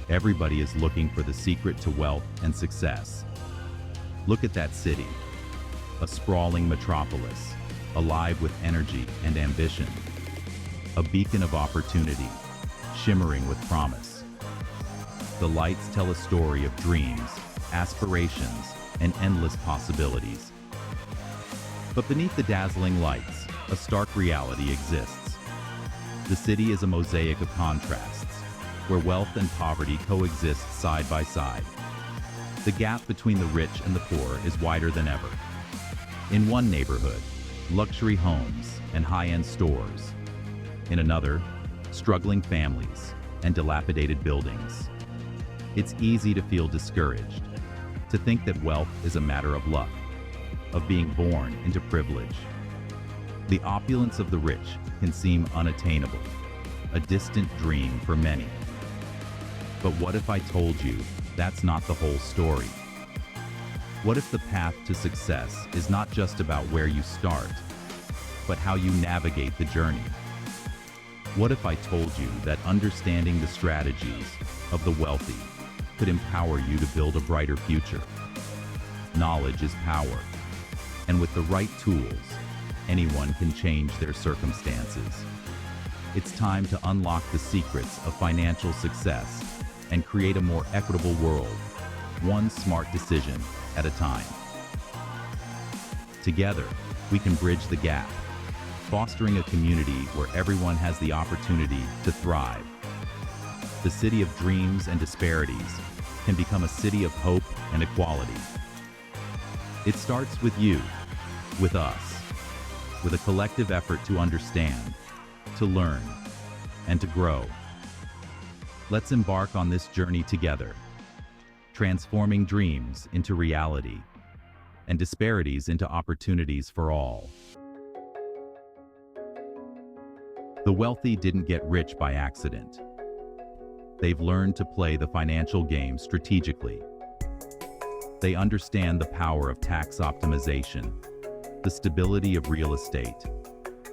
Everybody is looking for the secret to wealth and success. Look at that city, a sprawling metropolis, alive with energy and ambition. A beacon of opportunity, shimmering with promise. The lights tell a story of dreams, aspirations, and endless possibilities. But beneath the dazzling lights, a stark reality exists. The city is a mosaic of contrasts, where wealth and poverty coexist side by side. The gap between the rich and the poor is wider than ever. In one neighborhood, luxury homes and high-end stores. In another, struggling families and dilapidated buildings. It's easy to feel discouraged, to think that wealth is a matter of luck, of being born into privilege. The opulence of the rich can seem unattainable, a distant dream for many. But what if I told you that's not the whole story? What if the path to success is not just about where you start, but how you navigate the journey? What if I told you that understanding the strategies of the wealthy could empower you to build a brighter future? Knowledge is power, and with the right tools, anyone can change their circumstances. It's time to unlock the secrets of financial success and create a more equitable world, one smart decision at a time. Together, we can bridge the gap, fostering a community where everyone has the opportunity to thrive. The city of dreams and disparities can become a city of hope and equality. It starts with you, with us, with a collective effort to understand, to learn, and to grow. Let's embark on this journey together, transforming dreams into reality and disparities into opportunities for all. The wealthy didn't get rich by accident. They've learned to play the financial game strategically. They understand the power of tax optimization, the stability of real estate,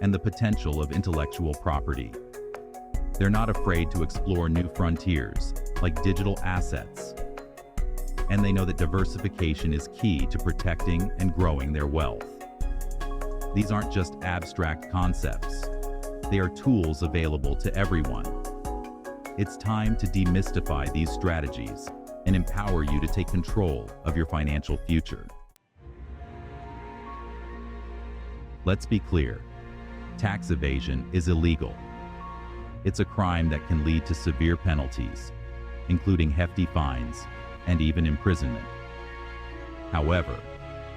and the potential of intellectual property. They're not afraid to explore new frontiers, like digital assets. And they know that diversification is key to protecting and growing their wealth. These aren't just abstract concepts. They are tools available to everyone. It's time to demystify these strategies and empower you to take control of your financial future. Let's be clear. Tax evasion is illegal. It's a crime that can lead to severe penalties, including hefty fines and even imprisonment. However,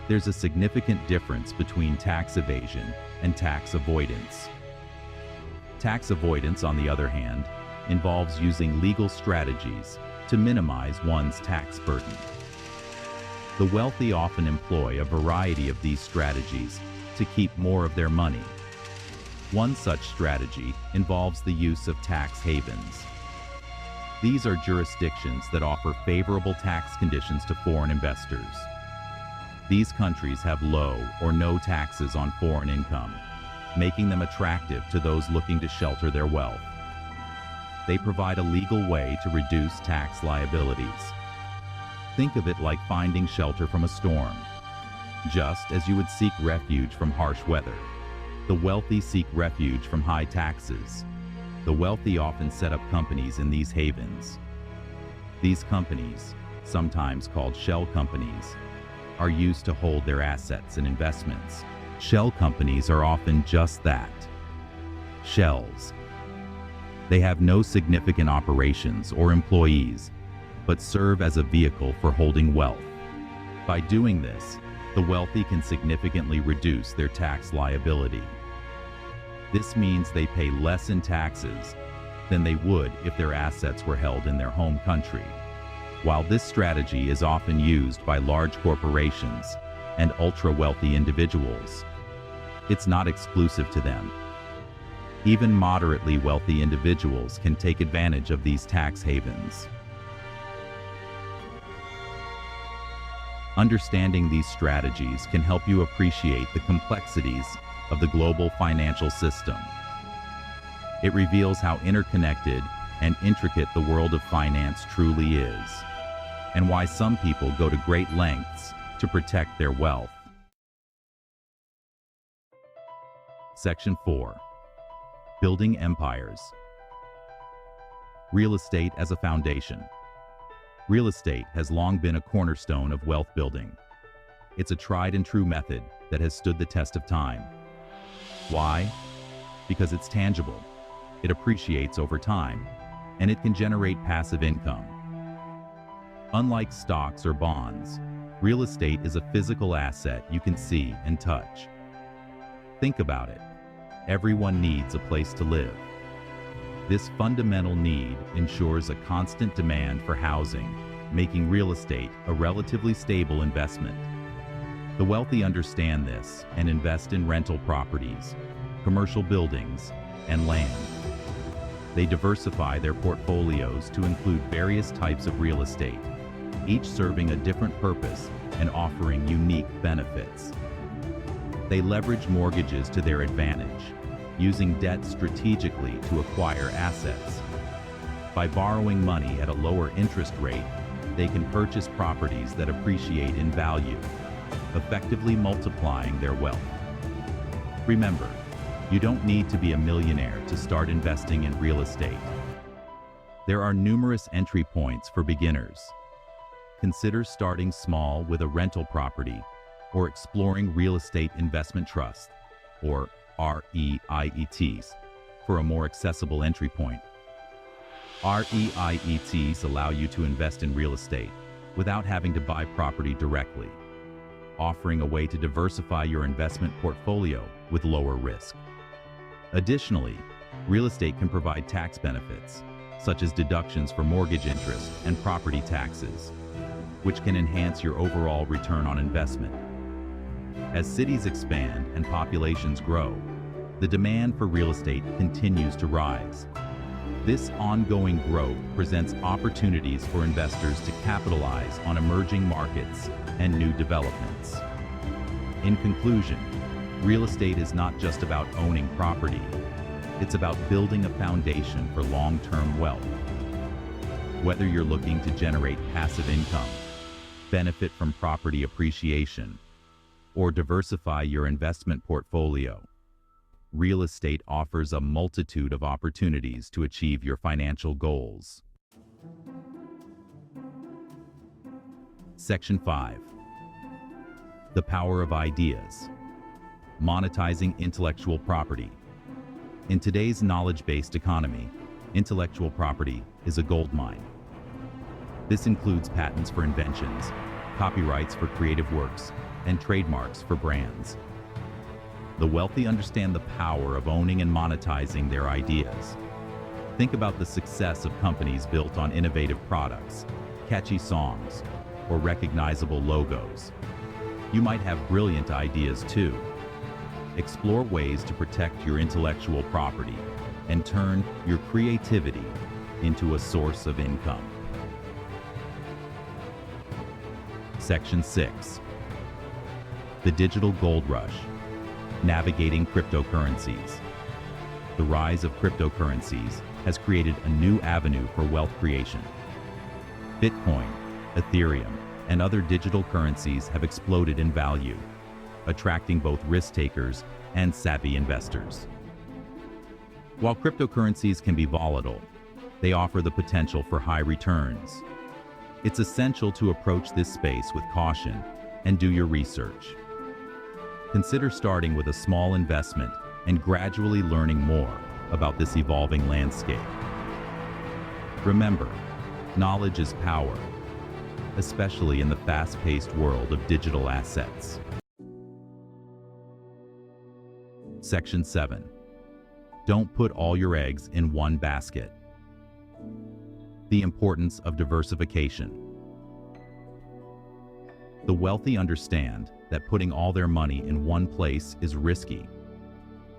there's a significant difference between tax evasion and tax avoidance. Tax avoidance, on the other hand, involves using legal strategies to minimize one's tax burden. The wealthy often employ a variety of these strategies to keep more of their money. One such strategy involves the use of tax havens. These are jurisdictions that offer favorable tax conditions to foreign investors. These countries have low or no taxes on foreign income, making them attractive to those looking to shelter their wealth. They provide a legal way to reduce tax liabilities. Think of it like finding shelter from a storm. Just as you would seek refuge from harsh weather, the wealthy seek refuge from high taxes. The wealthy often set up companies in these havens. These companies, sometimes called shell companies, are used to hold their assets and investments. Shell companies are often just that, shells. They have no significant operations or employees, but serve as a vehicle for holding wealth. By doing this, the wealthy can significantly reduce their tax liability. This means they pay less in taxes than they would if their assets were held in their home country. While this strategy is often used by large corporations and ultra-wealthy individuals, it's not exclusive to them. Even moderately wealthy individuals can take advantage of these tax havens. Understanding these strategies can help you appreciate the complexities of the global financial system. It reveals how interconnected and intricate the world of finance truly is, and why some people go to great lengths to protect their wealth. Section 4. Building empires. Real estate as a foundation. Real estate has long been a cornerstone of wealth building. It's a tried and true method that has stood the test of time. Why? Because it's tangible, it appreciates over time, and it can generate passive income. Unlike stocks or bonds, real estate is a physical asset you can see and touch. Think about it. Everyone needs a place to live. This fundamental need ensures a constant demand for housing, making real estate a relatively stable investment. The wealthy understand this and invest in rental properties, commercial buildings, and land. They diversify their portfolios to include various types of real estate, each serving a different purpose and offering unique benefits. They leverage mortgages to their advantage, using debt strategically to acquire assets. By borrowing money at a lower interest rate, they can purchase properties that appreciate in value, effectively multiplying their wealth. Remember, you don't need to be a millionaire to start investing in real estate. There are numerous entry points for beginners. Consider starting small with a rental property or exploring real estate investment trust, or REITs, for a more accessible entry point. REITs allow you to invest in real estate without having to buy property directly, offering a way to diversify your investment portfolio with lower risk. Additionally, real estate can provide tax benefits, such as deductions for mortgage interest and property taxes, which can enhance your overall return on investment. As cities expand and populations grow, the demand for real estate continues to rise. This ongoing growth presents opportunities for investors to capitalize on emerging markets and new developments. In conclusion, real estate is not just about owning property, it's about building a foundation for long-term wealth. Whether you're looking to generate passive income, benefit from property appreciation, or diversify your investment portfolio, real estate offers a multitude of opportunities to achieve your financial goals. Section 5. The power of ideas. Monetizing intellectual property. In today's knowledge-based economy, intellectual property is a goldmine. This includes patents for inventions, copyrights for creative works, and trademarks for brands. The wealthy understand the power of owning and monetizing their ideas. Think about the success of companies built on innovative products, catchy songs, or recognizable logos. You might have brilliant ideas too. Explore ways to protect your intellectual property and turn your creativity into a source of income. Section 6. The digital gold rush. Navigating cryptocurrencies. The rise of cryptocurrencies has created a new avenue for wealth creation. Bitcoin, Ethereum, and other digital currencies have exploded in value, attracting both risk-takers and savvy investors. While cryptocurrencies can be volatile, they offer the potential for high returns. It's essential to approach this space with caution and do your research. Consider starting with a small investment and gradually learning more about this evolving landscape. Remember, knowledge is power, especially in the fast-paced world of digital assets. Section 7. Don't put all your eggs in one basket. The importance of diversification. The wealthy understand that putting all their money in one place is risky.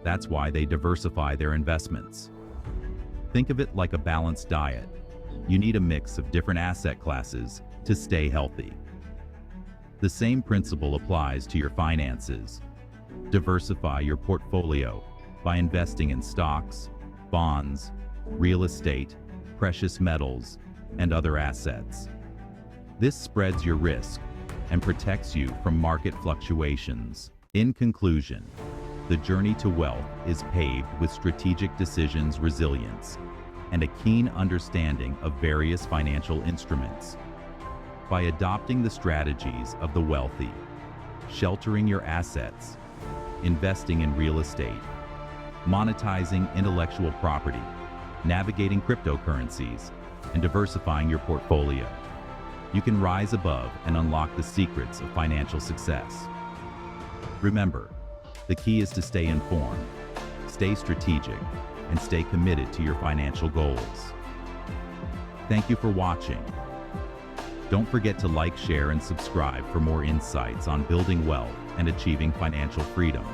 That's why they diversify their investments. Think of it like a balanced diet. You need a mix of different asset classes to stay healthy. The same principle applies to your finances. Diversify your portfolio by investing in stocks, bonds, real estate, precious metals, and other assets. This spreads your risk and protects you from market fluctuations. In conclusion, the journey to wealth is paved with strategic decisions, resilience, and a keen understanding of various financial instruments. By adopting the strategies of the wealthy, sheltering your assets, investing in real estate, monetizing intellectual property, navigating cryptocurrencies, and diversifying your portfolio, you can rise above and unlock the secrets of financial success. Remember, the key is to stay informed, stay strategic, and stay committed to your financial goals. Thank you for watching. Don't forget to like, share, and subscribe for more insights on building wealth and achieving financial freedom.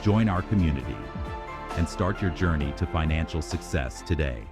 Join our community and start your journey to financial success today.